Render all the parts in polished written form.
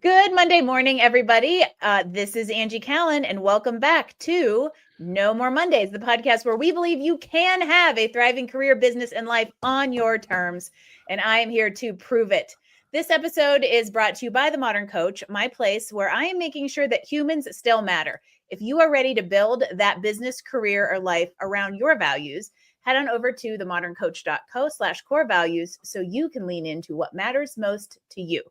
Good Monday morning, everybody. This is Angie Callen, and welcome back to No More Mondays, the podcast where we believe you can have a thriving career, business, and life on your terms. And I am here to prove it. This episode is brought to you by The Modern Coach, my place where I am making sure that humans still matter. If you are ready to build that business, career, or life around your values, head on over to themoderncoach.co/core values so you can lean into what matters most to you.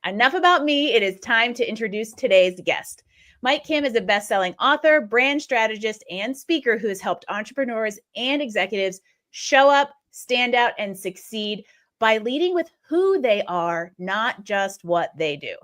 Enough about me. It is time to introduce today's guest. Mike Kim is a best-selling author, brand strategist, and speaker who has helped entrepreneurs and executives show up, stand out, and succeed by leading with who they are, not just what they do.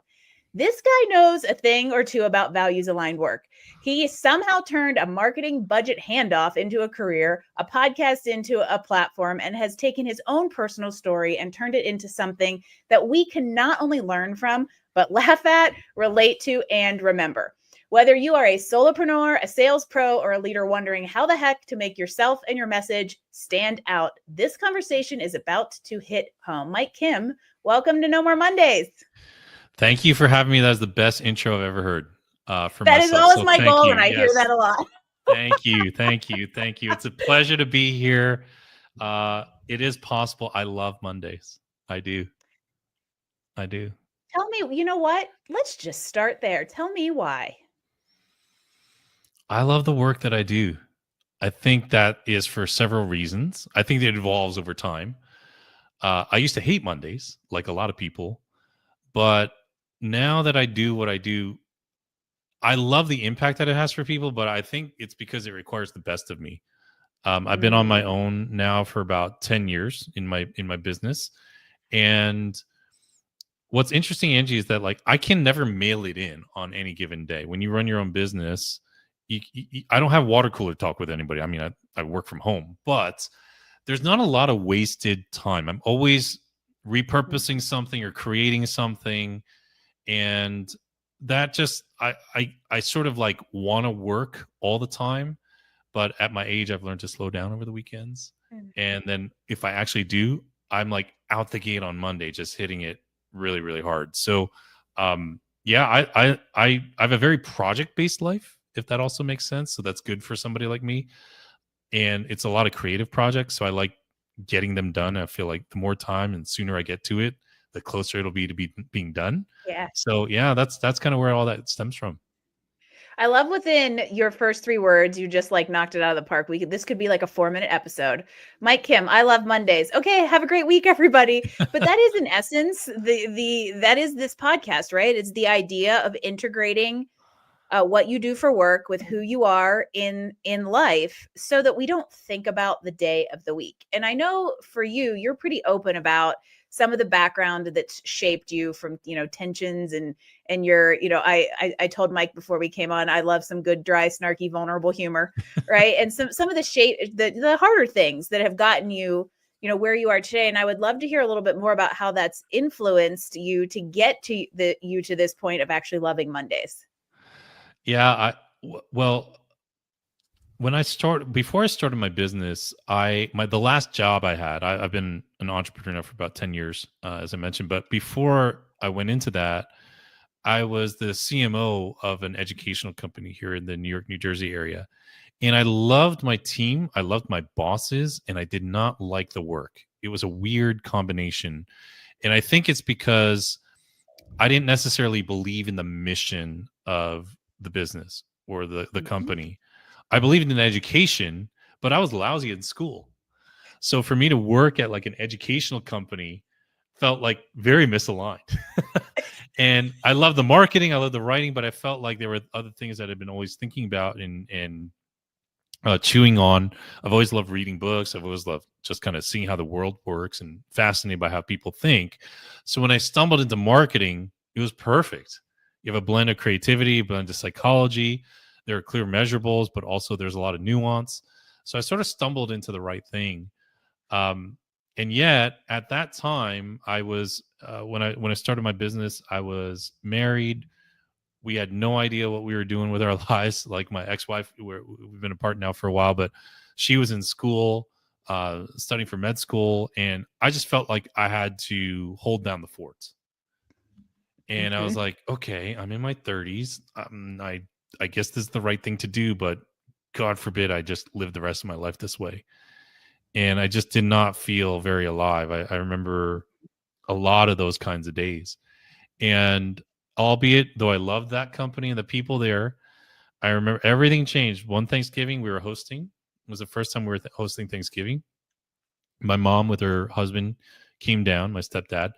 This guy knows a thing or two about values-aligned work. He somehow turned a marketing budget handoff into a career, a podcast into a platform, and has taken his own personal story and turned it into something that we can not only learn from, but laugh at, relate to, and remember. Whether you are a solopreneur, a sales pro, or a leader wondering how the heck to make yourself and your message stand out, this conversation is about to hit home. Mike Kim, welcome to No More Mondays. Thank you for having me. That was the best intro I've ever heard for That myself. is always So my thank goal, you. and I hear that a lot. Thank you. It's a pleasure to be here. It is possible. I love Mondays. I do. Tell me, you know what? Let's just start there. Tell me why. I love the work that I do. I think that is for several reasons. I think it evolves over time. I used to hate Mondays, like a lot of people, but now that I do what I do, I love the impact that it has for people, but I think it's because it requires the best of me. I've been on my own now for about 10 years in my business. And what's interesting, Angie, is that like I can never mail it in on any given day. When you run your own business, I don't have water cooler talk with anybody. I mean, I work from home, but there's not a lot of wasted time. I'm always repurposing something or creating something. And that just I sort of like want to work all the time, but at my age I've learned to slow down over the weekends. And then if I actually do, I'm like out the gate on Monday just hitting it really really hard. So yeah, I have a very project based life, if that also makes sense. So that's good for somebody like me. And it's a lot of creative projects, so I like getting them done. I feel like the more time and sooner I get to it, the closer it'll be to being done. Yeah. So yeah, that's kind of where all that stems from. I love within your first three words, you just like knocked it out of the park. This could be like a 4-minute episode. Mike Kim, I love Mondays. Okay, have a great week, everybody. But that is in essence that is this podcast, right? It's the idea of integrating what you do for work with who you are in life, so that we don't think about the day of the week. And I know for you, you're pretty open about some of the background that's shaped you, from tensions and your I told Mike before we came on, I love some good dry snarky vulnerable humor, right? And some of the the harder things that have gotten you where you are today. And I would love to hear a little bit more about how that's influenced you to get to this point of actually loving Mondays. Yeah, well, before I started my business, the last job I had, I've been an entrepreneur for about 10 years, as I mentioned. But before I went into that, I was the CMO of an educational company here in the New York, New Jersey area. And I loved my team. I loved my bosses, and I did not like the work. It was a weird combination. And I think it's because I didn't necessarily believe in the mission of the business or the company. I believed in education, but I was lousy in school. So for me to work at like an educational company felt like very misaligned. And I love the marketing, I love the writing, but I felt like there were other things that I've been always thinking about and chewing on. I've always loved reading books. I've always loved just kind of seeing how the world works and fascinated by how people think. So when I stumbled into marketing, it was perfect. You have a blend of creativity, a blend of psychology. There are clear measurables, but also there's a lot of nuance. So I sort of stumbled into the right thing. And yet at that time, I was when I started my business, I was married. We had no idea what we were doing with our lives. Like my ex-wife, we've been apart now for a while, but she was in school, studying for med school, and I just felt like I had to hold down the fort. And I was like, okay, I'm in my 30s. I guess this is the right thing to do, but God forbid I just live the rest of my life this way. And I just did not feel very alive. I remember a lot of those kinds of days. And albeit though I loved that company and the people there, I remember everything changed. One Thanksgiving we were hosting. It was the first time we were hosting Thanksgiving. My mom with her husband came down, my stepdad,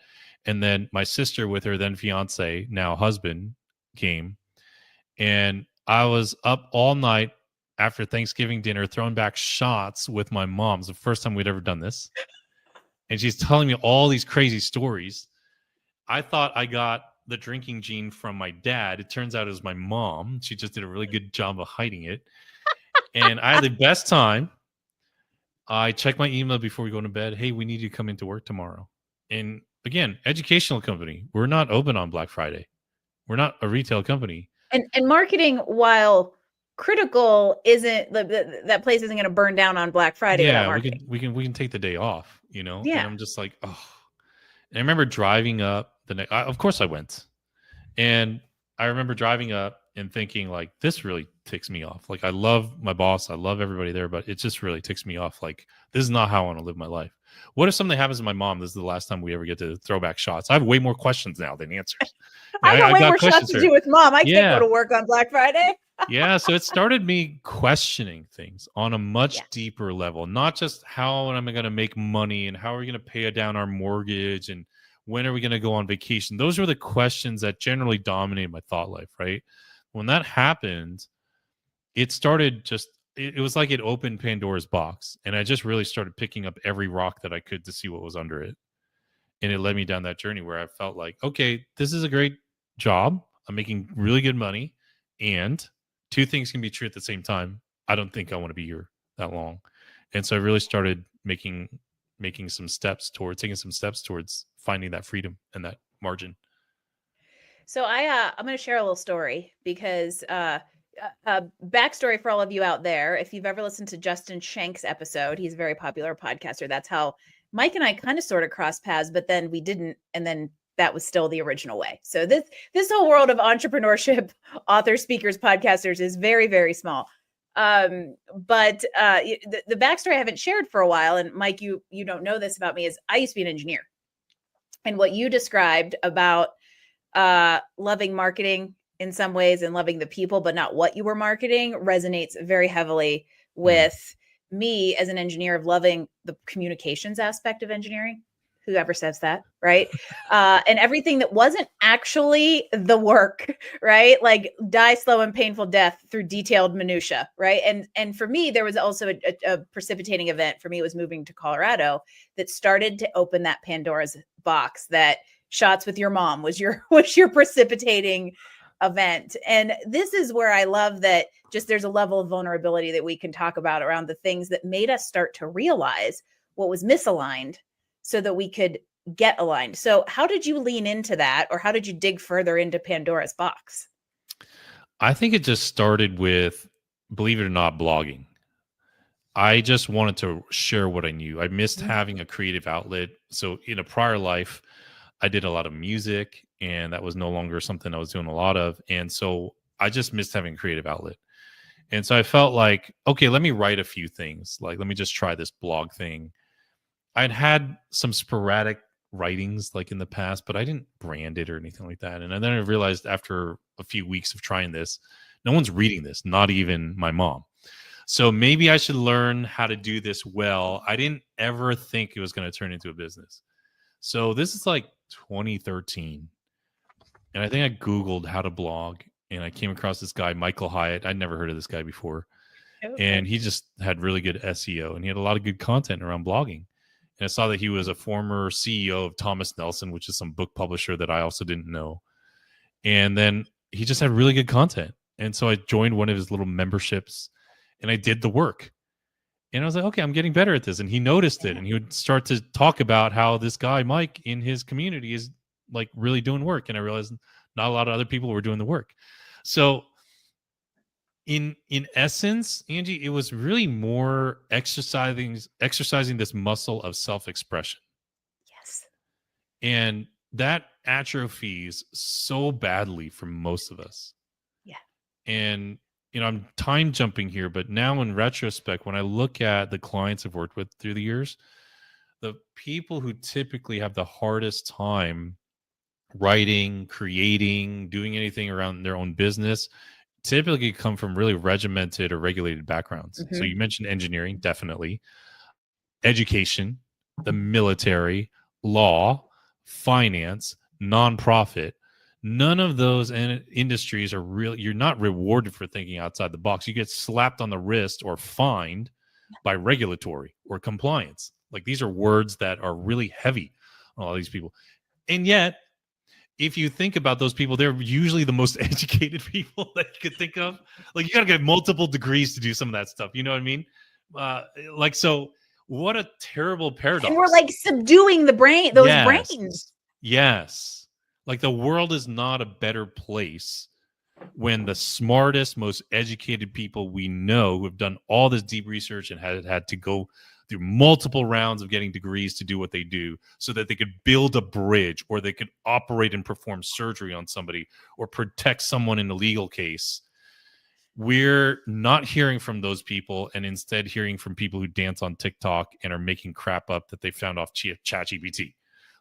and then my sister with her then fiance, now husband, came. And I was up all night after Thanksgiving dinner throwing back shots with my mom. It's the first time we'd ever done this. And she's telling me all these crazy stories. I thought I got the drinking gene from my dad. It turns out it was my mom. She just did a really good job of hiding it. And I had the best time. I checked my email before we go to bed. Hey, we need you to come into work tomorrow. And again, educational company. We're not open on Black Friday. We're not a retail company. And marketing, while critical, isn't that place isn't going to burn down on Black Friday without marketing. we can take the day off, you know. Yeah. And I'm just like, oh. And I remember driving up the next. Of course, I went, and I remember driving up and thinking, like, this really ticks me off. Like, I love my boss, I love everybody there, but it just really ticks me off. Like, this is not how I want to live my life. What if something happens to my mom? This is the last time we ever get to throw back shots. I have way more questions now than answers. I got way more shots to do with mom. I can't go to work on Black Friday. Yeah, so it started me questioning things on a much deeper level, not just how am I going to make money and how are we going to pay down our mortgage and when are we going to go on vacation? Those were the questions that generally dominated my thought life, right? When that happened, it started just, it was like it opened Pandora's box. And I just really started picking up every rock that I could to see what was under it. And it led me down that journey where I felt like, okay, this is a great job. I'm making really good money. And two things can be true at the same time. I don't think I want to be here that long. And so I really started taking some steps towards finding that freedom and that margin. So I'm going to share a little story because backstory for all of you out there. If you've ever listened to Justin Shank's episode, he's a very popular podcaster. That's how Mike and I kind of sort of crossed paths, but then we didn't. And then that was still the original way. So this whole world of entrepreneurship, authors, speakers, podcasters is very, very small. But the backstory I haven't shared for a while, and Mike, you don't know this about me, is I used to be an engineer. And what you described about loving marketing in some ways and loving the people, but not what you were marketing, resonates very heavily with me as an engineer, of loving the communications aspect of engineering. Whoever says that, right? And everything that wasn't actually the work, right? Like die slow and painful death through detailed minutia, right? And for me, there was also a precipitating event. For me, it was moving to Colorado that started to open that Pandora's box. That shots with your mom was your precipitating event. And this is where I love that just there's a level of vulnerability that we can talk about around the things that made us start to realize what was misaligned, so that we could get aligned. So how did you lean into that, or how did you dig further into Pandora's box? I think it just started with, believe it or not, blogging. I just wanted to share what I knew. I missed having a creative outlet. So in a prior life, I did a lot of music, and that was no longer something I was doing a lot of. And so I just missed having a creative outlet. And so I felt like, okay, let me write a few things. Like, let me just try this blog thing. I'd had some sporadic writings like in the past, but I didn't brand it or anything like that. And then I realized after a few weeks of trying this, no one's reading this, not even my mom. So maybe I should learn how to do this well. I didn't ever think it was going to turn into a business. So this is like 2013. And I think I Googled how to blog, and I came across this guy, Michael Hyatt. I'd never heard of this guy before. Okay. And he just had really good SEO, and he had a lot of good content around blogging. And I saw that he was a former CEO of Thomas Nelson, which is some book publisher that I also didn't know. And then he just had really good content. And so I joined one of his little memberships, and I did the work. And I was like, okay, I'm getting better at this. And he noticed it, and he would start to talk about how this guy, Mike, in his community is like really doing work. And I realized not a lot of other people were doing the work. So in essence, Angie, it was really more exercising this muscle of self-expression. Yes. And that atrophies so badly for most of us. Yeah. And, I'm time jumping here, but now in retrospect, when I look at the clients I've worked with through the years, the people who typically have the hardest time writing, creating, doing anything around their own business typically come from really regimented or regulated backgrounds. So Hmm. you mentioned engineering, definitely, education, the military, law, finance, nonprofit. None of those industries are really, you're not rewarded for thinking outside the box. You get slapped on the wrist or fined by regulatory or compliance. Like these are words that are really heavy on all these people. And yet, if you think about those people, they're usually the most educated people that you could think of. Like you got to get multiple degrees to do some of that stuff. You know what I mean? So what a terrible And we're paradox. like subduing those brains. Yes. Yes. Like the world is not a better place when the smartest, most educated people we know who have done all this deep research and had to go through multiple rounds of getting degrees to do what they do so that they could build a bridge or they could operate and perform surgery on somebody or protect someone in a legal case. We're not hearing from those people and instead hearing from people who dance on TikTok and are making crap up that they found off ChatGPT.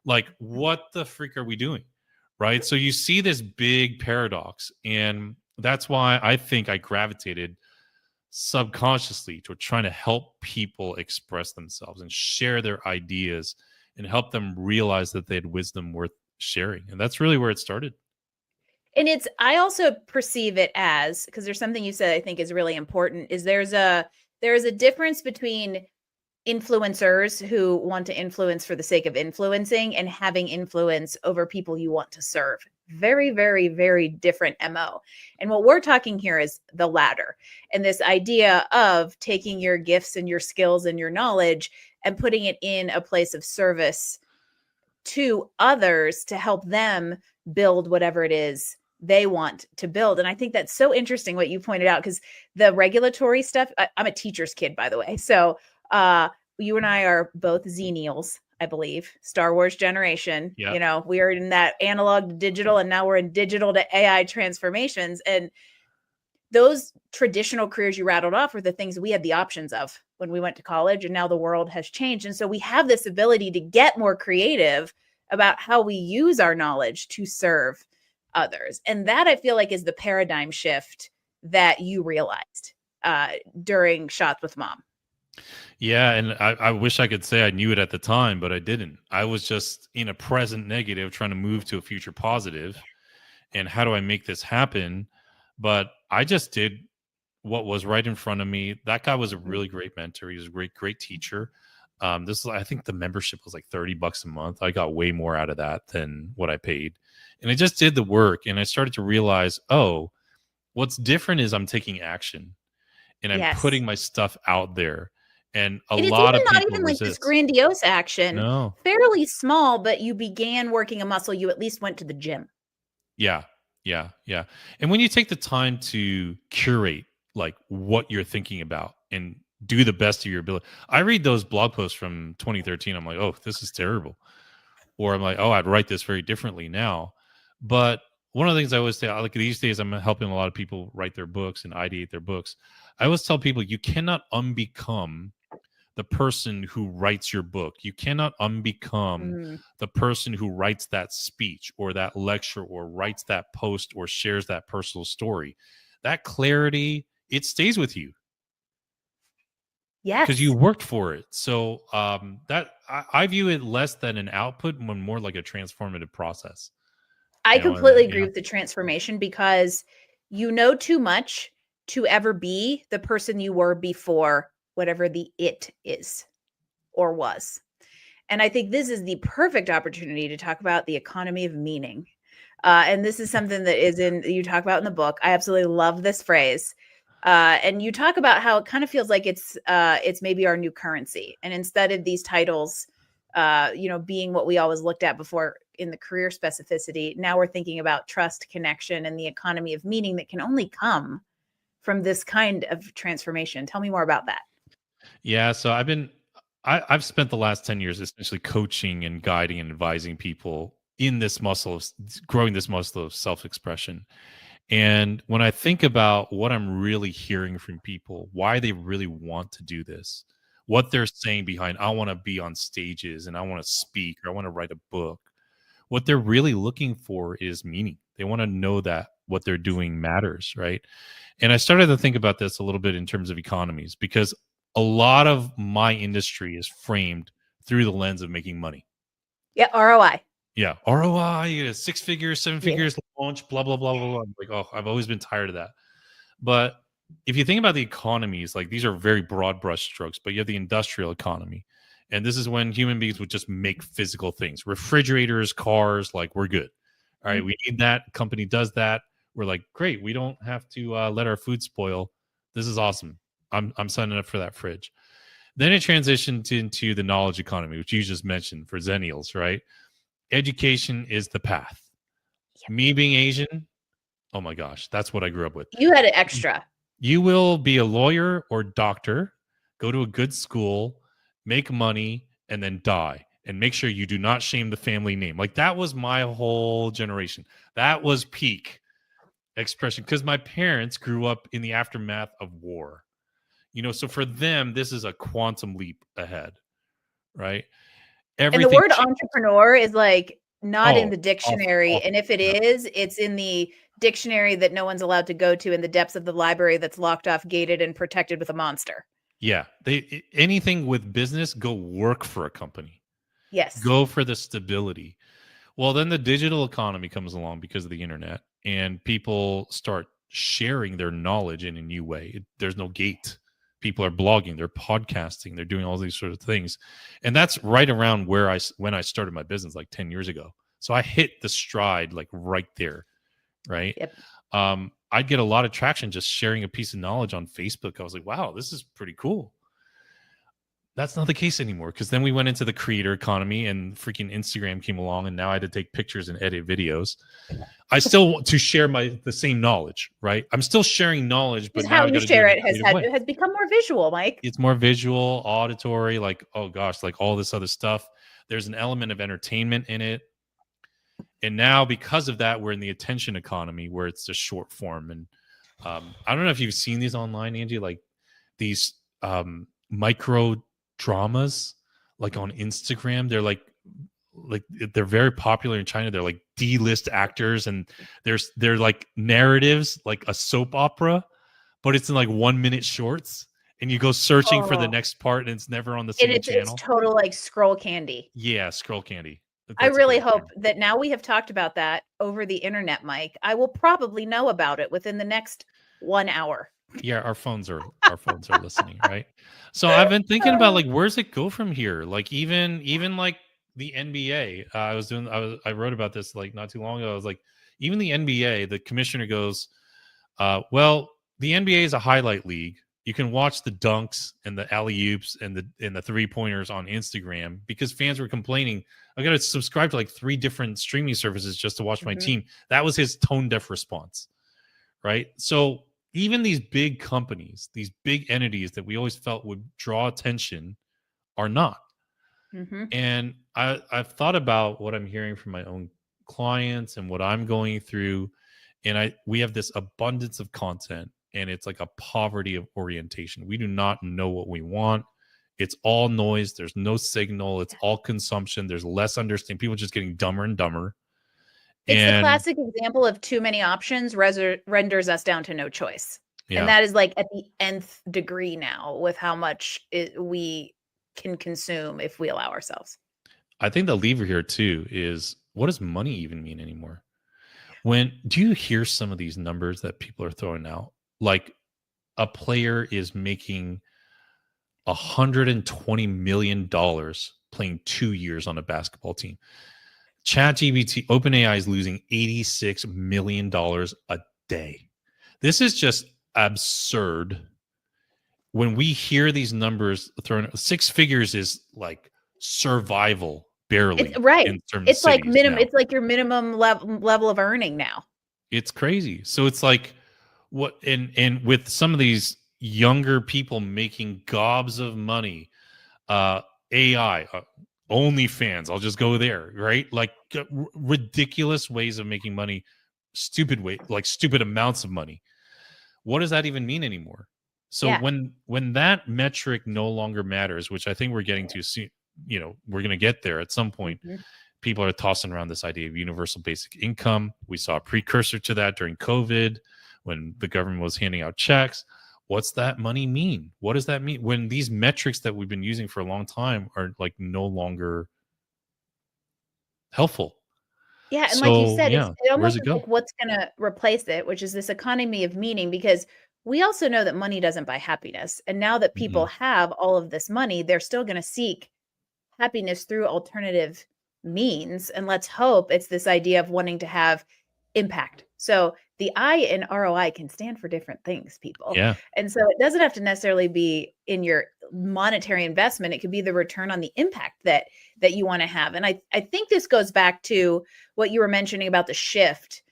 Like, what the freak are we doing? Right. So you see this big paradox. And that's why I think I gravitated subconsciously to trying to help people express themselves and share their ideas and help them realize that they had wisdom worth sharing. And that's really where it started. And I also perceive it as, because there's something you said I think is really important, is there's a difference between influencers who want to influence for the sake of influencing and having influence over people you want to serve. Very, very, very different MO. And what we're talking here is the latter. And this idea of taking your gifts and your skills and your knowledge and putting it in a place of service to others to help them build whatever it is they want to build. And I think that's so interesting what you pointed out, because the regulatory stuff, I'm a teacher's kid, by the way. So you and I are both Xennials, I believe, Star Wars generation. Yeah. We are in that analog to digital, and now we're in digital to AI transformations. And those traditional careers you rattled off were the things we had the options of when we went to college, and now the world has changed. And so we have this ability to get more creative about how we use our knowledge to serve others. And that, I feel like, is the paradigm shift that you realized during Shots with Mom. Yeah, and I wish I could say I knew it at the time, but I didn't. I was just in a present negative trying to move to a future positive. And how do I make this happen? But I just did what was right in front of me. That guy was a really great mentor. He was a great teacher. I think the membership was like $30 a month. I got way more out of that than what I paid. And I just did the work and I started to realize, oh, what's different is I'm taking action and I'm Yes. putting my stuff out there. And it's lot even of not people even like this resist. grandiose action. No. Fairly small, but you began working a muscle. You at least went to the gym. Yeah. And when you take the time to curate like what you're thinking about and do the best of your ability. I read those blog posts from 2013. I'm like, oh, this is terrible. Or I'm like, oh, I'd write this very differently now. But one of the things I always say, like these days, I'm helping a lot of people write their books and ideate their books. I always tell people you cannot unbecome the person who writes your book. You cannot unbecome the person who writes that speech or that lecture or writes that post or shares that personal story. That clarity, it stays with you. Yes. Because you worked for it. So that I view it less than an output, but more like a transformative process. I completely agree with the transformation, because you know too much to ever be the person you were before whatever the it is or was. And I think this is the perfect opportunity to talk about the economy of meaning. And this is something that you talk about in the book. I absolutely love this phrase. And you talk about how it kind of feels like it's maybe our new currency. And instead of these titles, being what we always looked at before in the career specificity, now we're thinking about trust, connection, and the economy of meaning that can only come from this kind of transformation. Tell me more about that. Yeah. So I've spent the last 10 years essentially coaching and guiding and advising people in this muscle of growing this muscle of self-expression. And when I think about what I'm really hearing from people, why they really want to do this, what they're saying behind, I want to be on stages and I want to speak or I want to write a book, what they're really looking for is meaning. They want to know that what they're doing matters, right? And I started to think about this a little bit in terms of economies because a lot of my industry is framed through the lens of making money. Yeah, ROI. Yeah, ROI, 6 figures, 7 Yeah. figures launch, blah blah blah blah blah. Like, oh, I've always been tired of that. But if you think about the economies, like these are very broad brush strokes, but you have the industrial economy. And this is when human beings would just make physical things, refrigerators, cars, like we're good. All right, Mhm. we need that. Company does that. We're like, great. We don't have to let our food spoil. This is awesome. I'm signing up for that fridge. Then it transitioned into the knowledge economy, which you just mentioned for Zennials, right? Education is the path. Yep. Me being Asian, oh my gosh, that's what I grew up with. You had an extra. You will be a lawyer or doctor, go to a good school, make money, and then die. And make sure you do not shame the family name. Like that was my whole generation. That was peak expression because my parents grew up in the aftermath of war. So for them, this is a quantum leap ahead, right? And the Everything. word entrepreneur is like not in Oh, the awful, dictionary. awful. And if it Yeah. is, it's in the dictionary that no one's allowed to go to in the depths of the library that's locked off, gated, and protected with a monster. Yeah, anything with business, go work for a company. Yes. Go for the stability. Well, then the digital economy comes along because of the internet, and people start sharing their knowledge in a new way. There's no gate. People are blogging, they're podcasting, they're doing all these sort of things, and that's right around when I started my business like 10 years ago. So I hit the stride like right there, right? Yep. I'd get a lot of traction just sharing a piece of knowledge on Facebook. I was like, wow, this is pretty cool. That's not the case anymore because then we went into the creator economy and freaking Instagram came along and now I had to take pictures and edit videos. I still want to share the same knowledge, right? I'm still sharing knowledge, but Just now how I you got to do it share in a it creative way. has become more visual, Mike. It's more visual, auditory, like, oh gosh, like all this other stuff. There's an element of entertainment in it. And now because of that, we're in the attention economy where it's just short form. And I don't know if you've seen these online, Angie, like these micro dramas like on Instagram. Like they're very popular in China. They're like D-list actors and they're like narratives, like a soap opera, but it's in like 1 minute shorts. And you go searching for the Oh, next part and it's never on the and same it's channel. total like scroll candy. Yeah, scroll candy. I That's a really great hope term. that now we have talked about that over the internet, Mike, I will probably know about it within the next 1 hour. Yeah, our phones are listening, right? So I've been thinking about like where's it go from here? Like even like the NBA. I wrote about this like not too long ago. I was like, even the NBA, the commissioner goes, well, the NBA is a highlight league. You can watch the dunks and the alley oops and the 3-pointers on Instagram because fans were complaining. I got to subscribe to like 3 different streaming services just to watch my Mhm. team. That was his tone deaf response, right? So even these big companies, these big entities that we always felt would draw attention are not. Mhm. And I've thought about what I'm hearing from my own clients and what I'm going through. And we have this abundance of content and it's like a poverty of orientation. We do not know what we want. It's all noise. There's no signal. It's all consumption. There's less understanding. People just getting dumber and dumber. It's the And classic example of too many options renders us down to no choice. And yeah, that is like at the nth degree now with how much we can consume if we allow ourselves. I think the lever here too is what does money even mean anymore? Do you hear some of these numbers that people are throwing out? Like a player is making $120 million playing 2 years on a basketball team. ChatGPT, OpenAI is losing $86 million a day. This is just absurd. When we hear these numbers thrown, 6 figures is like survival, barely It's right. in certain It's like cities now. it's like your minimum level of earning now. It's crazy. So it's like what and with some of these younger people making gobs of money, AI. OnlyFans, I'll just go there, right? Like ridiculous ways of making money, stupid way, like stupid amounts of money. What does that even mean anymore? So Yeah. when that metric no longer matters, which I think we're getting to see, we're going to get there at some point. Mhm. People are tossing around this idea of universal basic income. We saw a precursor to that during COVID when the government was handing out checks. What's that money mean? What does that mean when these metrics that we've been using for a long time are like no longer helpful? Yeah, and like you So said, yeah, it where almost does it is go? like what's gonna replace it, which is this economy of meaning, because we also know that money doesn't buy happiness. And now that people Mhm. have all of this money, they're still gonna seek happiness through alternative means. And let's hope it's this idea of wanting to have impact. So the I in ROI can stand for different things, people. Yeah. And so it doesn't have to necessarily be in your monetary investment. It could be the return on the impact that you want to have. And I think this goes back to what you were mentioning about the shift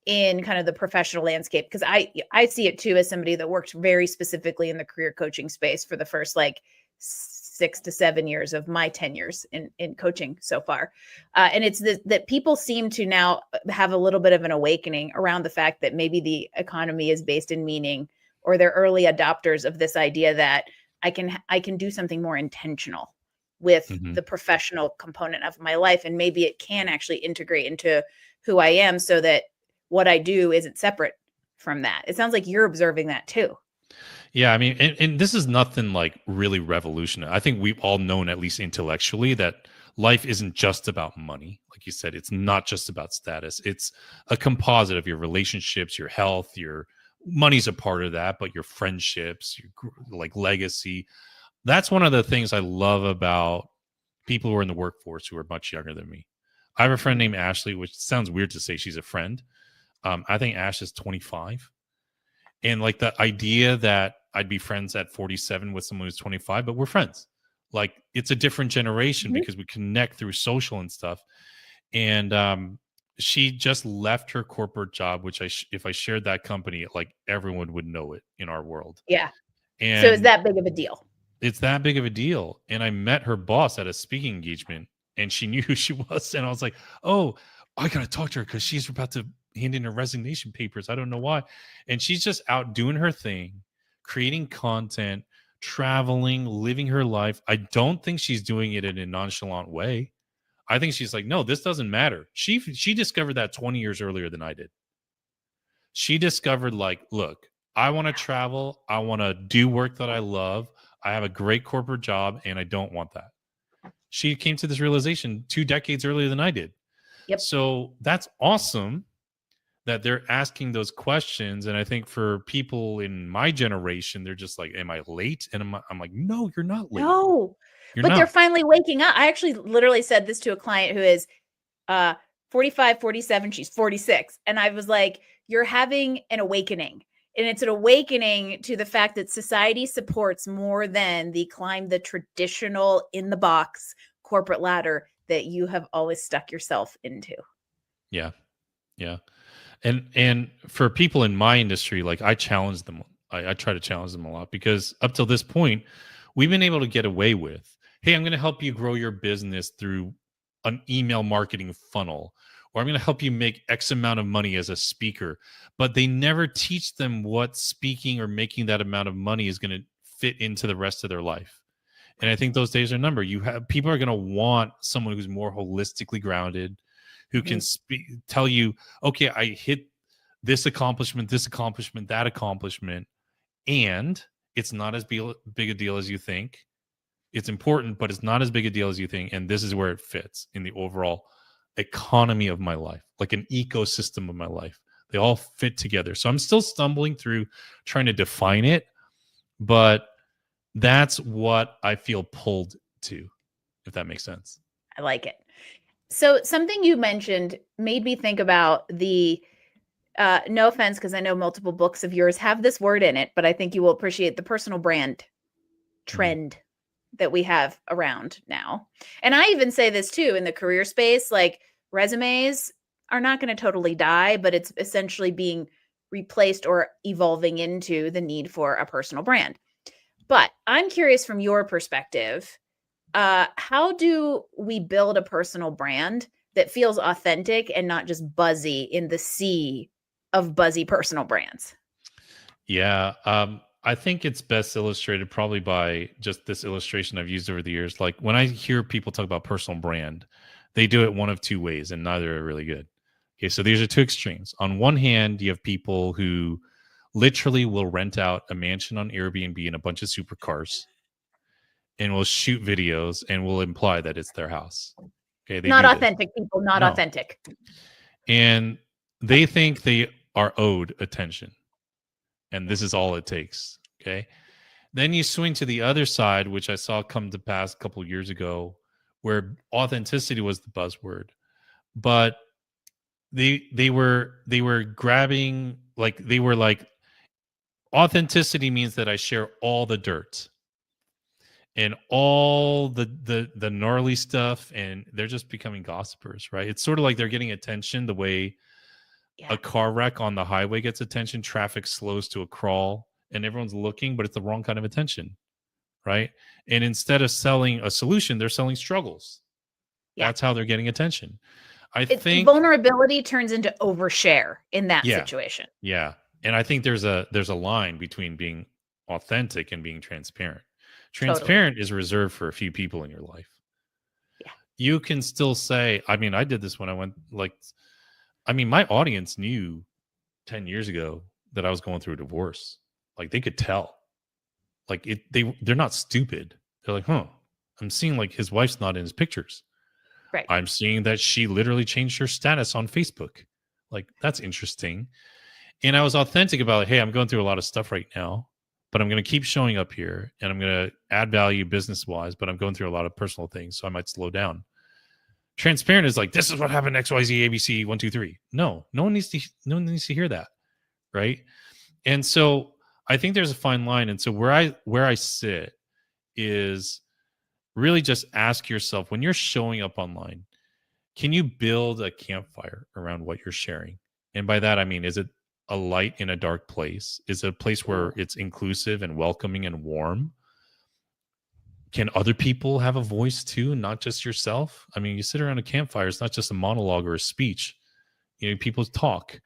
in kind of the professional landscape, because I see it too as somebody that worked very specifically in the career coaching space for the first like 6 to 7 years of my 10 years in coaching so far. And it's that people seem to now have a little bit of an awakening around the fact that maybe the economy is based in meaning, or they're early adopters of this idea that I can do something more intentional with Mhm. the professional component of my life, and maybe it can actually integrate into who I am, so that what I do isn't separate from that. It sounds like you're observing that too. Yeah, I mean, and this is nothing like really revolutionary. I think we've all known, at least intellectually, that life isn't just about money. Like you said, it's not just about status. It's a composite of your relationships, your health, your money's a part of that, but your friendships, your like legacy. That's one of the things I love about people who are in the workforce who are much younger than me. I have a friend named Ashley, which sounds weird to say she's a friend. I think Ash is 25. And like the idea that I'd be friends at 47 with someone who's 25, but we're friends. Like it's a different generation Mhm. because we connect through social and stuff. And she just left her corporate job, which if I shared that company, like everyone would know it in our world. Yeah. So is And that big of a deal? it's that big of a deal. And I met her boss at a speaking engagement and she knew who she was. And I was like, oh, I got to talk to her because she's about to hand in her resignation papers. I don't know why. And she's just out doing her thing, creating content, traveling, living her life. I don't think she's doing it in a nonchalant way. I think she's like, no, this doesn't matter. She discovered that 20 years earlier than I did. She discovered like, look, I want to travel, I want to do work that I love, I have a great corporate job and I don't want that. She came to this realization 2 decades earlier than I did. Yep. So that's awesome that they're asking those questions. And I think for people in my generation, they're just like, am I late? And I'm like, no, you're not late. No, You're but they're not. finally waking up. I actually literally said this to a client who is uh 45, 47, she's 46. And I was like, you're having an awakening. And it's an awakening to the fact that society supports more than the climb the traditional in the box corporate ladder that you have always stuck yourself into. Yeah. Yeah. And for people in my industry, like I challenge them. I try to challenge them a lot because up till this point, we've been able to get away with, hey, I'm going to help you grow your business through an email marketing funnel, or I'm going to help you make X amount of money as a speaker. But they never teach them what speaking or making that amount of money is going to fit into the rest of their life. And I think those days are numbered. You have people are going to want someone who's more holistically grounded, who can Mhm. tell you, okay, I hit this accomplishment, that accomplishment, and it's not as big a deal as you think. It's important, but it's not as big a deal as you think. And this is where it fits in the overall economy of my life, like an ecosystem of my life. They all fit together. So I'm still stumbling through trying to define it, but that's what I feel pulled to, if that makes sense. I like it. So something you mentioned made me think about the no offense, because I know multiple books of yours have this word in it, but I think you will appreciate the personal brand Mhm. trend that we have around now. And I even say this too in the career space, like resumes are not going to totally die, but it's essentially being replaced or evolving into the need for a personal brand. But I'm curious from your perspective, how do we build a personal brand that feels authentic and not just buzzy in the sea of buzzy personal brands? Yeah. I think it's best illustrated probably by just this illustration I've used over the years. Like when I hear people talk about personal brand, they do it one of two ways, and neither are really good. Okay, so these are two extremes. On one hand, you have people who literally will rent out a mansion on Airbnb and a bunch of supercars and will shoot videos and will imply that it's their house. Okay, they Not do this. authentic people, not No. authentic. And they think they are owed attention. And this is all it takes. Okay. Then you swing to the other side, which I saw come to pass a couple of years ago, where authenticity was the buzzword. But they were grabbing, like they were like, authenticity means that I share all the dirt and all the gnarly stuff, and they're just becoming gossipers, right? It's sort of like they're getting attention the way a car wreck on the highway gets attention, traffic slows to a crawl, and everyone's looking, but it's the wrong kind of attention, right? And instead of selling a solution, they're selling struggles. Yeah. That's how they're getting attention. I It's think vulnerability turns into overshare in that situation. Yeah. And I think there's a line between being authentic and being transparent. Transparent is reserved for a few people in your life. Yeah. You can still say, I mean, I did this when I went my audience knew 10 years ago that I was going through a divorce. Like they could tell. Like they're not stupid. They're like, huh, I'm seeing like his wife's not in his pictures. Right. I'm seeing that she literally changed her status on Facebook. Like that's interesting. And I was authentic about it. Hey, I'm going through a lot of stuff right now, but I'm going to keep showing up here and I'm going to add value business wise, but I'm going through a lot of personal things. So I might slow down. Transparent is like, this is what happened, XYZ, ABC, 1, 2, 3. No one needs to hear that. Right. And so I think there's a fine line. And so where I sit is really just ask yourself, when you're showing up online, can you build a campfire around what you're sharing? And by that, I mean, is it a light in a dark place? Is it a place where it's inclusive and welcoming and warm? Can other people have a voice too, not just yourself? I mean, you sit around a campfire, it's not just a monologue or a speech. You know, people talk.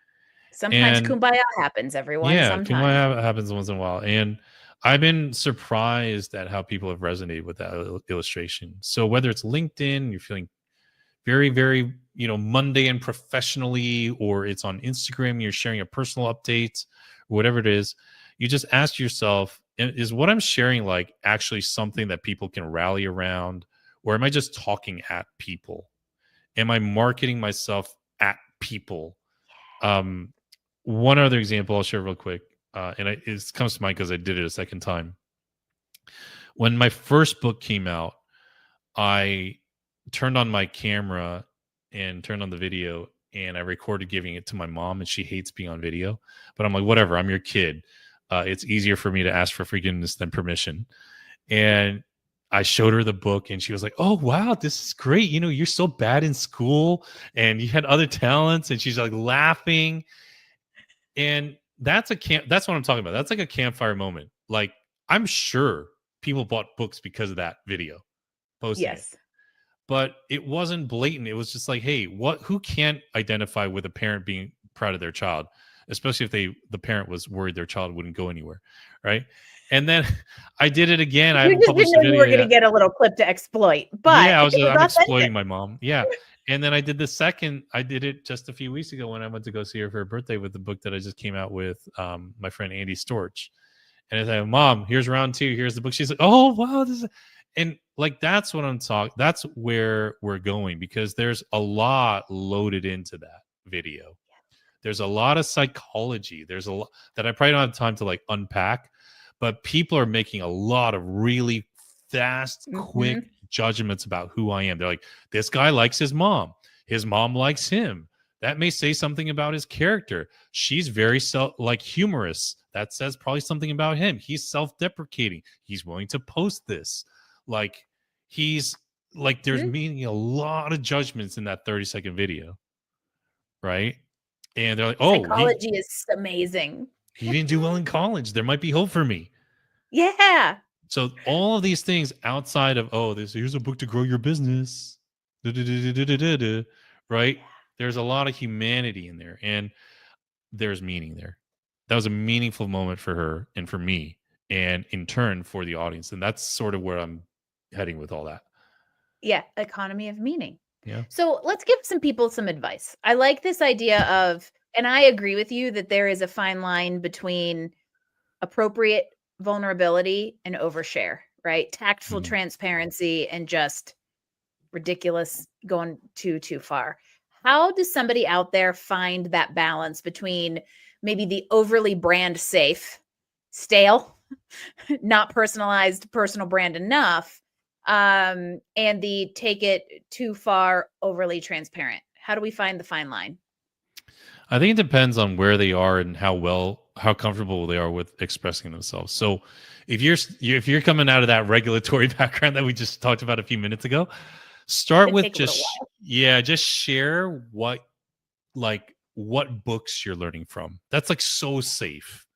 Sometimes kumbaya happens, everyone. Yeah, Sometimes. kumbaya happens once in a while. And I've been surprised at how people have resonated with that illustration. So whether it's LinkedIn, you're feeling very, very, Monday and professionally, or it's on Instagram, you're sharing a personal update, or whatever it is, you just ask yourself, is what I'm sharing like actually something that people can rally around? Or am I just talking at people? Am I marketing myself at people? One other example I'll share real quick, and it comes to mind because I did it a second time. When my first book came out, I turned on my camera and turned on the video, and I recorded giving it to my mom, and she hates being on video, but I'm like, whatever, I'm your kid. It's easier for me to ask for forgiveness than permission. And I showed her the book, and she was like, oh, wow, this is great. You're so bad in school and you had other talents. And she's like laughing. And that's what I'm talking about. That's like a campfire moment. Like, I'm sure people bought books because of that video posting it. But it wasn't blatant. It was just like, hey, who can't identify with a parent being proud of their child, especially if the parent was worried their child wouldn't go anywhere, right? And then I did it again. I haven't published a video. You were going to get a little clip to exploit, but yeah, I'm exploiting my mom. Yeah. And then I did it just a few weeks ago when I went to go see her for her birthday with the book that I just came out with, my friend Andy Storch. And I said, Mom, here's round 2. Here's the book. She's like, oh, wow. And like, that's what I'm talking. That's where we're going, because there's a lot loaded into that video. There's a lot of psychology. There's a lot that I probably don't have time to like unpack, but people are making a lot of really fast, quick judgments about who I am. They're like, this guy likes his mom. His mom likes him. That may say something about his character. She's very humorous. That says probably something about him. He's self-deprecating. He's willing to post this. Like, he's like, there's meaning a lot of judgments in that 30-second video, right? And they're like, oh, psychology is amazing. He didn't do well in college. There might be hope for me. Yeah. So all of these things outside of, oh, here's a book to grow your business, right? There's a lot of humanity in there, and there's meaning there. That was a meaningful moment for her and for me, and in turn for the audience. And that's sort of where I'm heading with all that. Yeah, economy of meaning. Yeah. So let's give some people some advice. I like this idea of, and I agree with you that there is a fine line between appropriate vulnerability and overshare, right? Tactful Mhm. transparency and just ridiculous going too far. How does somebody out there find that balance between maybe the overly brand safe, stale, not personalized, personal brand enough, and the take it too far, overly transparent? How do we find the fine line? I think it depends on where they are and how comfortable they are with expressing themselves. So if you're coming out of that regulatory background that we just talked about a few minutes ago, start Could with take a little while. just share what books you're learning from. That's like so safe.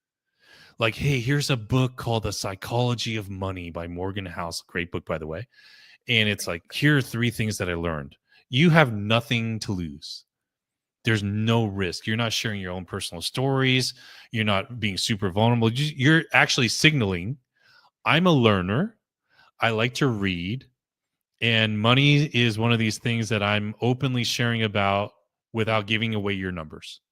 Like, hey, here's a book called The Psychology of Money by Morgan House. Great book, by the way. And it's like, here are 3 things that I learned. You have nothing to lose. There's no risk. You're not sharing your own personal stories. You're not being super vulnerable. You're actually signaling, I'm a learner. I like to read. And money is one of these things that I'm openly sharing about without giving away your numbers,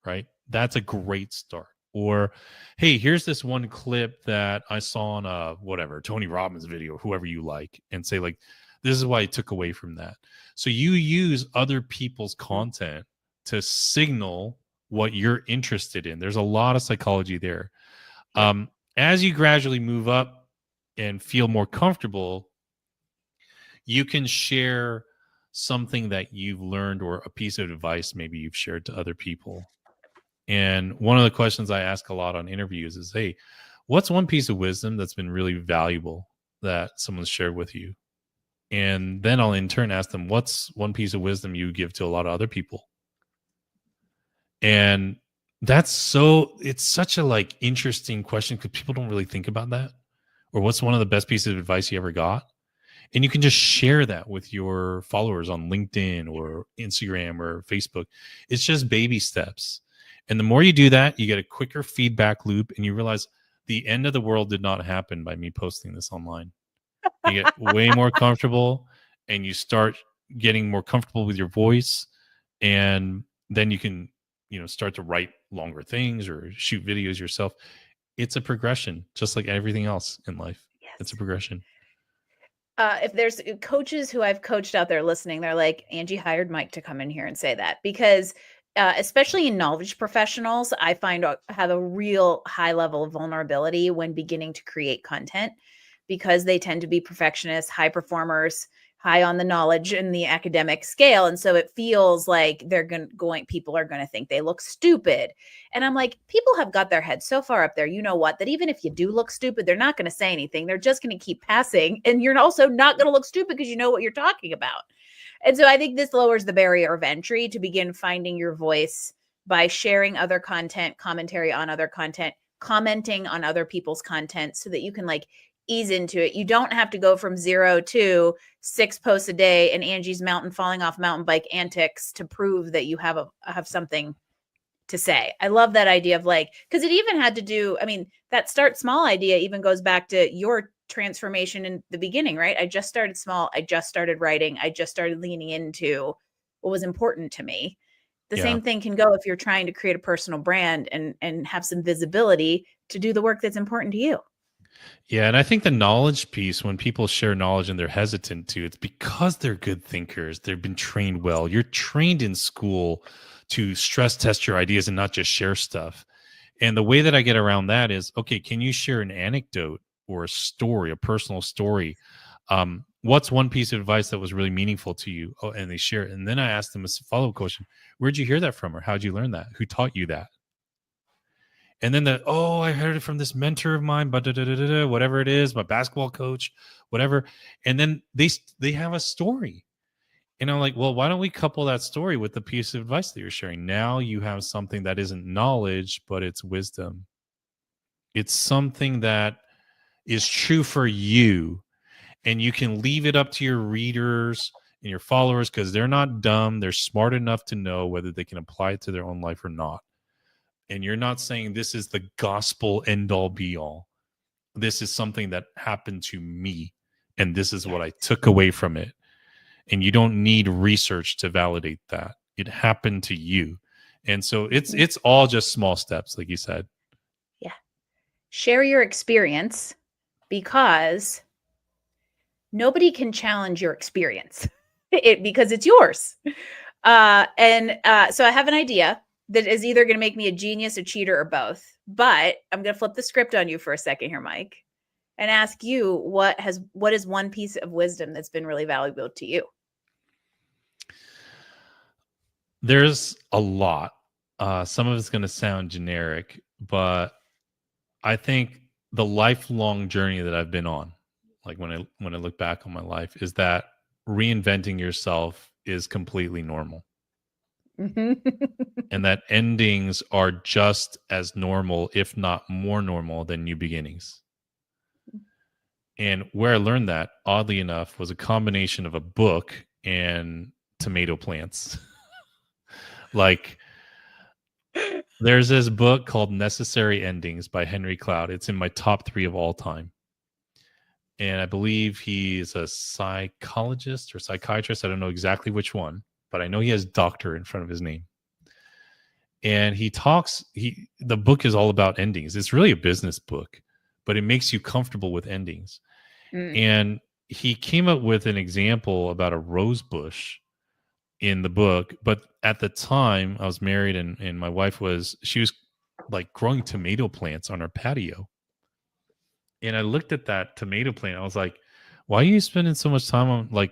right? That's a great start. Or, hey, here's this one clip that I saw on whatever, Tony Robbins video, whoever you like, and say, like, this is what I took away from that. So you use other people's content to signal what you're interested in. There's a lot of psychology there. Yeah. As you gradually move up and feel more comfortable, you can share something that you've learned or a piece of advice maybe you've shared to other people. And one of the questions I ask a lot on interviews is, hey, what's one piece of wisdom that's been really valuable that someone's shared with you? And then I'll in turn ask them, what's one piece of wisdom you give to a lot of other people? And it's such a like interesting question because people don't really think about that. Or what's one of the best pieces of advice you ever got? And you can just share that with your followers on LinkedIn or Instagram or Facebook. It's just baby steps. And the more you do that, you get a quicker feedback loop and you realize the end of the world did not happen by me posting this online. You get way more comfortable and you start getting more comfortable with your voice. And then you can, start to write longer things or shoot videos yourself. It's a progression, just like everything else in life. It's a Yes. progression. If there's coaches who I've coached out there listening, they're like, Angie hired Mike to come in here and say that because especially in knowledge professionals, I find have a real high level of vulnerability when beginning to create content because they tend to be perfectionists, high performers, high on the knowledge and the academic scale. And so it feels like people are going to think they look stupid. And I'm like, people have got their heads so far up there, you know what, that even if you do look stupid, they're not going to say anything. They're just going to keep passing. And you're also not going to look stupid because you know what you're talking about. And so I think this lowers the barrier of entry to begin finding your voice by sharing other content, commentary on other content, commenting on other people's content so that you can like ease into it. You don't have to go from 0 to 6 posts a day and Angie's falling off mountain bike antics to prove that you have something to say. I love that idea of like, because it even had to do, I mean, that start small idea even goes back to your transformation in the beginning, right? I just started small. I just started writing. I just started leaning into what was important to me. The Yeah. same thing can go if you're trying to create a personal brand and have some visibility to do the work that's important to you. Yeah, and I think the knowledge piece, when people share knowledge and they're hesitant to, it's because they're good thinkers. They've been trained well. You're trained in school to stress test your ideas and not just share stuff. And the way that I get around that is, okay, can you share an anecdote or a story, a personal story? What's one piece of advice that was really meaningful to you? Oh, and they share it. And then I ask them a follow-up question. Where'd you hear that from? Or how'd you learn that? Who taught you that? And then I heard it from this mentor of mine, but whatever it is, my basketball coach, whatever. And then they have a story. And I'm like, well, why don't we couple that story with the piece of advice that you're sharing? Now you have something that isn't knowledge, but it's wisdom. It's something that is true for you, and you can leave it up to your readers and your followers because they're not dumb. They're smart enough to know whether they can apply it to their own life or not. And you're not saying this is the gospel end all be all. This is something that happened to me, and this is what I took away from it. And you don't need research to validate that. It happened to you. And so it's all just small steps, like you said. Yeah. Share your experience, because nobody can challenge your experience because it's yours. So I have an idea that is either going to make me a genius, a cheater, or both. But I'm going to flip the script on you for a second here, Mike, and ask you what is one piece of wisdom that's been really valuable to you? There's a lot. Some of it's going to sound generic, but I think the lifelong journey that I've been on, like when I look back on my life, is that reinventing yourself is completely normal. And that endings are just as normal, if not more normal, than new beginnings. And where I learned that, oddly enough, was a combination of a book and tomato plants. Like, there's this book called Necessary Endings by Henry Cloud. It's in my top 3 of all time. And I believe he's a psychologist or psychiatrist. I don't know exactly which one, but I know he has doctor in front of his name. And the book is all about endings. It's really a business book, but it makes you comfortable with endings. And he came up with an example about a rose bush in the book. But at the time I was married, and my wife she was like growing tomato plants on our patio. And I looked at that tomato plant. I was like, why are you spending so much time on like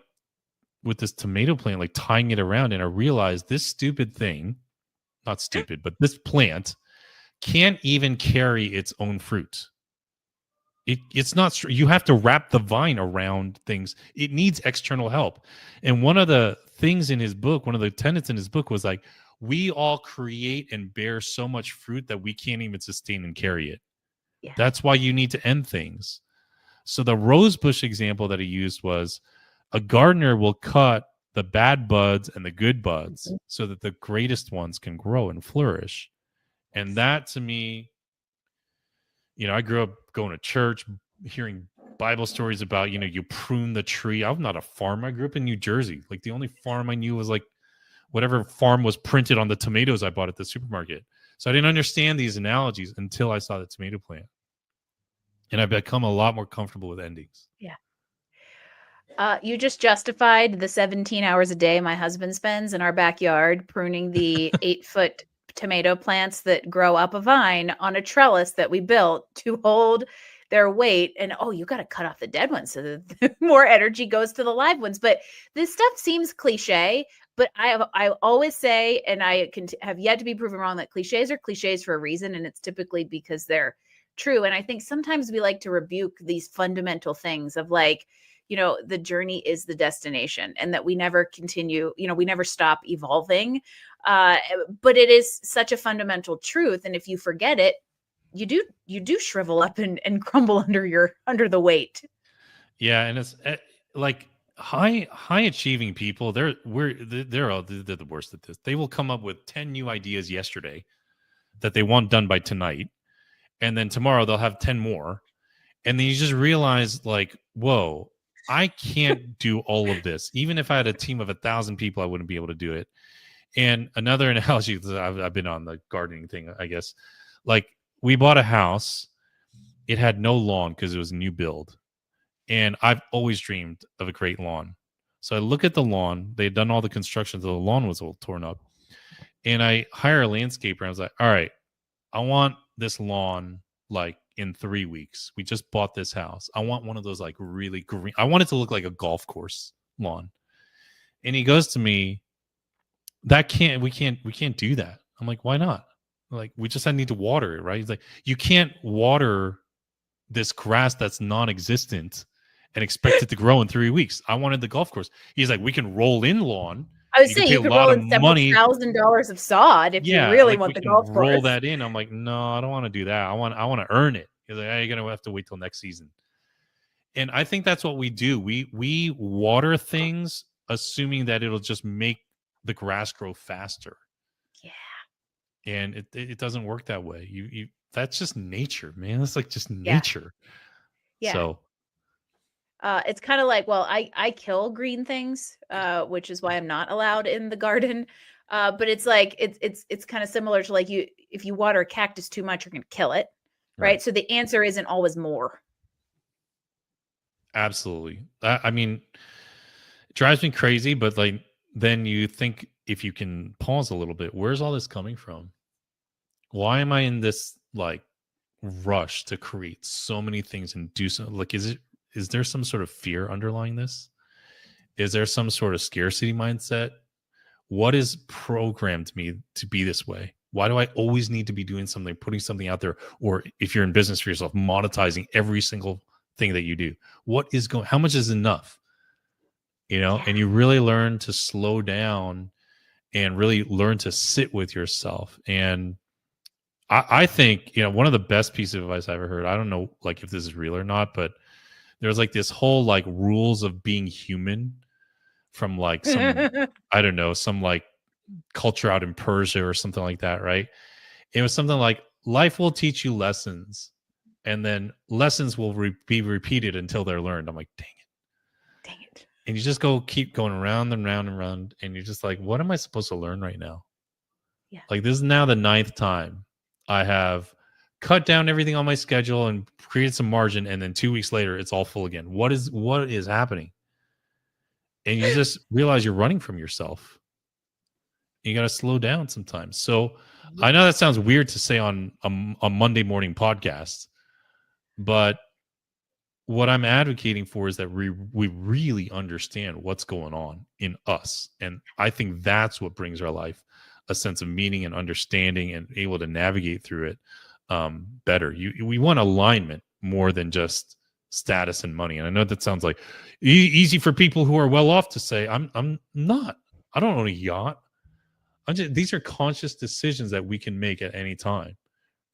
with this tomato plant, like tying it around? And I realized this stupid thing, not stupid, but this plant can't even carry its own fruit. It's not, you have to wrap the vine around things. It needs external help. And one of the things in his book, one of the tenets in his book was like, we all create and bear so much fruit that we can't even sustain and carry it. Yeah. That's why you need to end things. So the rose bush example that he used was a gardener will cut the bad buds and the good buds so that the greatest ones can grow and flourish. And that, to me, I grew up going to church, hearing Bible stories about, you prune the tree. I'm not a farmer. I grew up in New Jersey. Like, the only farm I knew was like whatever farm was printed on the tomatoes I bought at the supermarket. So I didn't understand these analogies until I saw the tomato plant. And I've become a lot more comfortable with endings. Yeah. You just justified the 17 hours a day my husband spends in our backyard pruning the 8-foot tomato plants that grow up a vine on a trellis that we built to hold their weight. And you got to cut off the dead ones so that more energy goes to the live ones. But this stuff seems cliche, but I always say, and I have yet to be proven wrong, that cliches are cliches for a reason. And it's typically because they're true. And I think sometimes we like to rebuke these fundamental things of like, the journey is the destination, and that we never continue, we never stop evolving. But it is such a fundamental truth. And if you forget it, you do shrivel up and crumble under the weight. Yeah. And it's like high achieving people, they're the worst at this. They will come up with 10 new ideas yesterday that they want done by tonight. And then tomorrow they'll have 10 more. And then you just realize, like, whoa, I can't do all of this. Even if I had a team of 1,000 people, I wouldn't be able to do it. And another analogy, I've been on the gardening thing, I guess. Like, we bought a house. It had no lawn because it was a new build. And I've always dreamed of a great lawn. So I look at the lawn. They had done all the construction. So the lawn was all torn up. And I hire a landscaper. I was like, all right, I want this lawn like in 3 weeks. We just bought this house. I want one of those like really green. I want it to look like a golf course lawn. And he goes to me, we can't do that. I'm like, why not? Like, we just need to water it, right? He's like, you can't water this grass that's non-existent and expect it to grow in 3 weeks. I wanted the golf course. He's like, we can roll in lawn. I was saying you could roll in several $1,000s of sod if you really want the golf course. Roll that in. I'm like, no, I don't want to do that. I want to earn it. He's like, you're gonna have to wait till next season. And I think that's what we do. We water things assuming that it'll just make the grass grow faster. Yeah. And it doesn't work that way. You that's just nature, man. That's like just Yeah. nature. Yeah. So It's kind of like, well, I kill green things, which is why I'm not allowed in the garden. But it's like it's kind of similar to like if you water a cactus too much, you're gonna kill it, right? So the answer isn't always more. Absolutely. I mean, it drives me crazy, but like then you think if you can pause a little bit, where's all this coming from? Why am I in this like rush to create so many things and do so? Like, is there some sort of fear underlying this? Is there some sort of scarcity mindset? What has programmed me to be this way? Why do I always need to be doing something, putting something out there? Or if you're in business for yourself, monetizing every single thing that you do? What is going, how much is enough? You know, Yeah. and you really learn to slow down and really learn to sit with yourself. And I think, you know, one of the best pieces of advice I ever heard, I don't know like if this is real or not, but there's like this whole like rules of being human from like some, I don't know, some like culture out in Persia or something like that, right? It was something like life will teach you lessons and then lessons will be repeated until they're learned. I'm like, dang it. Dang it. And you just keep going around and round and round. And you're just like, what am I supposed to learn right now? Yeah. Like this is now the 9th time I have cut down everything on my schedule and created some margin. And then 2 weeks later, it's all full again. What is happening? And you just realize you're running from yourself. You got to slow down sometimes. So I know that sounds weird to say on a Monday morning podcast, but what I'm advocating for is that we really understand what's going on in us. And I think that's what brings our life a sense of meaning and understanding and able to navigate through it better. We want alignment more than just status and money. And I know that sounds like easy for people who are well off to say, I'm not. I don't own a yacht. These are conscious decisions that we can make at any time,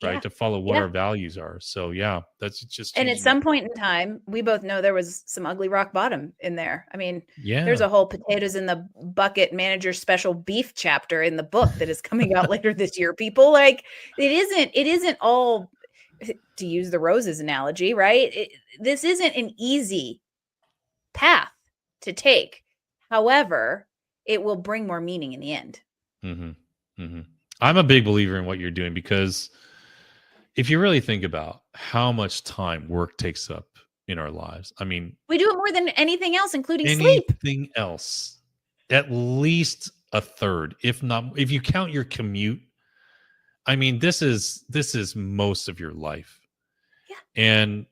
right? Yeah. To follow what Yeah. our values are. So yeah, that's just. And at some point in time, we both know there was some ugly rock bottom in there. I mean, there's yeah, a whole potatoes in the bucket manager special beef chapter in the book that is coming out later this year. People, like it isn't all, to use the roses analogy, right? This isn't an easy path to take. However, it will bring more meaning in the end. I'm a big believer in what you're doing because if you really think about how much time work takes up in our lives, I mean, We do it more than anything else, including sleep. anything else, at least a third, if not, if you count your commute, I mean, this is most of your life. Yeah. And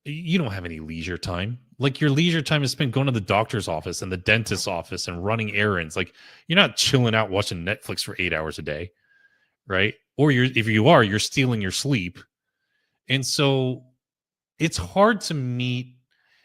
you don't have any leisure time. Like your leisure time is spent going to the doctor's office and the dentist's office and running errands. Like you're not chilling out watching Netflix for 8 hours a day, right? Or if you are, you're stealing your sleep. And so it's hard to meet.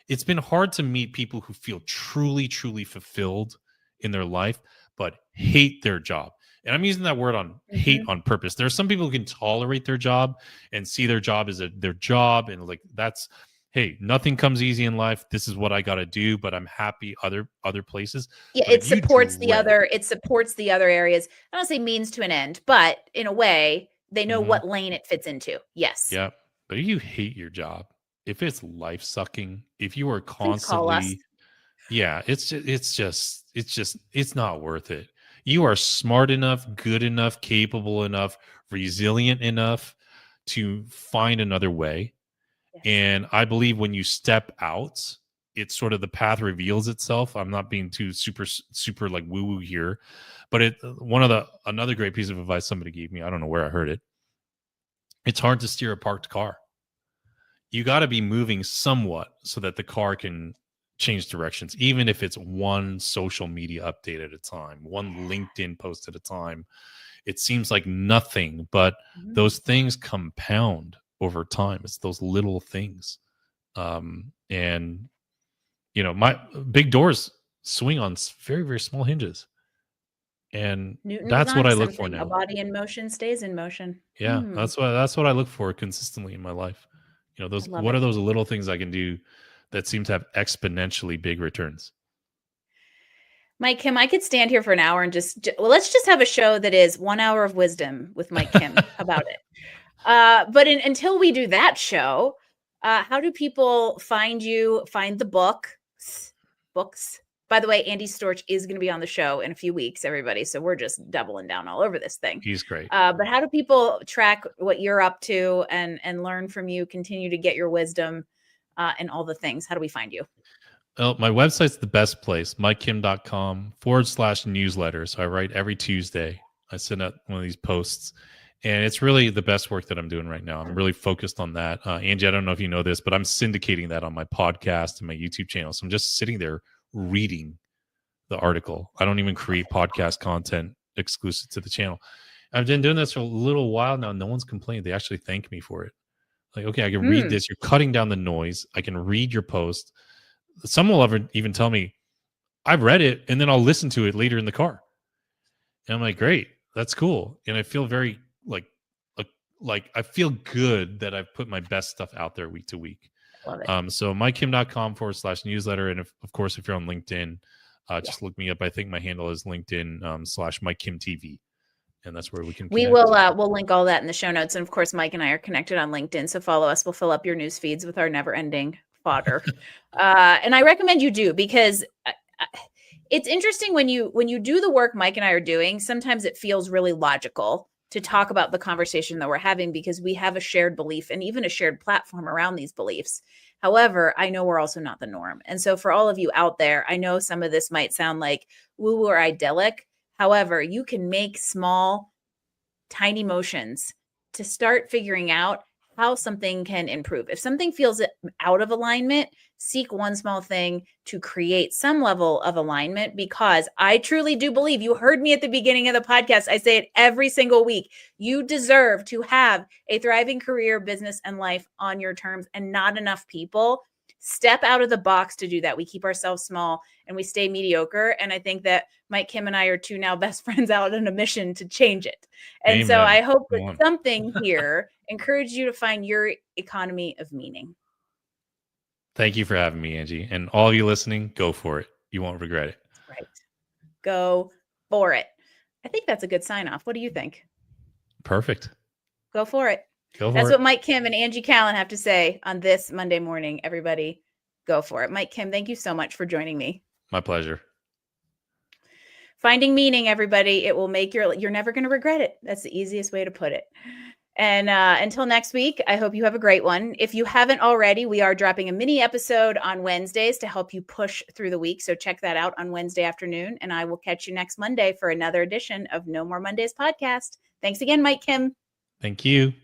It's been hard to meet people who feel truly, truly fulfilled in their life, but hate their job. And I'm using that word on hate on purpose. There are some people who can tolerate their job and see their job as their job. And like, that's, hey, nothing comes easy in life. This is what I got to do, but I'm happy other places. Yeah, But it supports the other areas. I don't say means to an end, but in a way, they know what lane it fits into. Yes. Yeah. But if you hate your job, if it's life sucking, if you are Please call us. constantly, yeah, it's not worth it. You are smart enough, good enough, capable enough, resilient enough to find another way. Yes. And I believe when you step out, it's sort of the path reveals itself. I'm not being too super like woo woo here, but another great piece of advice somebody gave me, I don't know where I heard it. It's hard to steer a parked car. You got to be moving somewhat so that the car can change directions, even if it's one social media update at a time, one LinkedIn post at a time. It seems like nothing, but those things compound over time. It's those little things. And, you know, my big doors swing on very, very small hinges. And that's what I look for now. A body in motion stays in motion. Yeah, that's what I look for consistently in my life. You know, those, love what it. are those little things I can do that seem to have exponentially big returns? Mike Kim, I could stand here for an hour and well, let's just have a show that is 1 hour of wisdom with Mike Kim. How about it? But until we do that show, how do people find you, find the books? By the way, Andy Storch is going to be on the show in a few weeks, everybody. So we're just doubling down all over this thing. He's great. But how do people track what you're up to and learn from you, continue to get your wisdom and all the things? How do we find you? Well, my website's the best place, mikekim.com/newsletter. So I write every Tuesday. I send out one of these posts, and it's really the best work that I'm doing right now. I'm really focused on that. Angie, I don't know if you know this, but I'm syndicating that on my podcast and my YouTube channel. So I'm just sitting there reading the article. I don't even create podcast content exclusive to the channel. I've been doing this for a little while now. No one's complained. They actually thank me for it. Like, okay, I can read this. You're cutting down the noise. I can read your post. Someone will even tell me, I've read it, and then I'll listen to it later in the car. And I'm like, great, that's cool. And I feel very like I feel good that I've put my best stuff out there week to week. Love it. So mikekim.com/newsletter. And of course, if you're on LinkedIn, just look me up. I think my handle is LinkedIn /MikeKimTV. And that's where we can connect. We'll link all that in the show notes. And of course, Mike and I are connected on LinkedIn. So follow us. We'll fill up your news feeds with our never ending fodder. And I recommend you do, because it's interesting when you do the work Mike and I are doing. Sometimes it feels really logical to talk about the conversation that we're having because we have a shared belief and even a shared platform around these beliefs. However, I know we're also not the norm. And so for all of you out there, I know some of this might sound like woo-woo or idyllic. However, you can make small, tiny motions to start figuring out how something can improve. If something feels out of alignment, seek one small thing to create some level of alignment, because I truly do believe, you heard me at the beginning of the podcast, I say it every single week, you deserve to have a thriving career, business, and life on your terms, and not enough people step out of the box to do that. We keep ourselves small and we stay mediocre. And I think that Mike Kim and I are two now best friends out on a mission to change it. And Amen. So I hope that something here encouraged you to find your economy of meaning. Thank you for having me, Angie. And all of you listening, go for it. You won't regret it. Right. Go for it. I think that's a good sign off. What do you think? Perfect. Go for it. That's what Mike Kim and Angie Callen have to say on this Monday morning. Everybody, go for it. Mike Kim, thank you so much for joining me. My pleasure. Finding meaning, everybody. It will make you're never going to regret it. That's the easiest way to put it. And until next week, I hope you have a great one. If you haven't already, we are dropping a mini episode on Wednesdays to help you push through the week. So check that out on Wednesday afternoon. And I will catch you next Monday for another edition of No More Mondays podcast. Thanks again, Mike Kim. Thank you.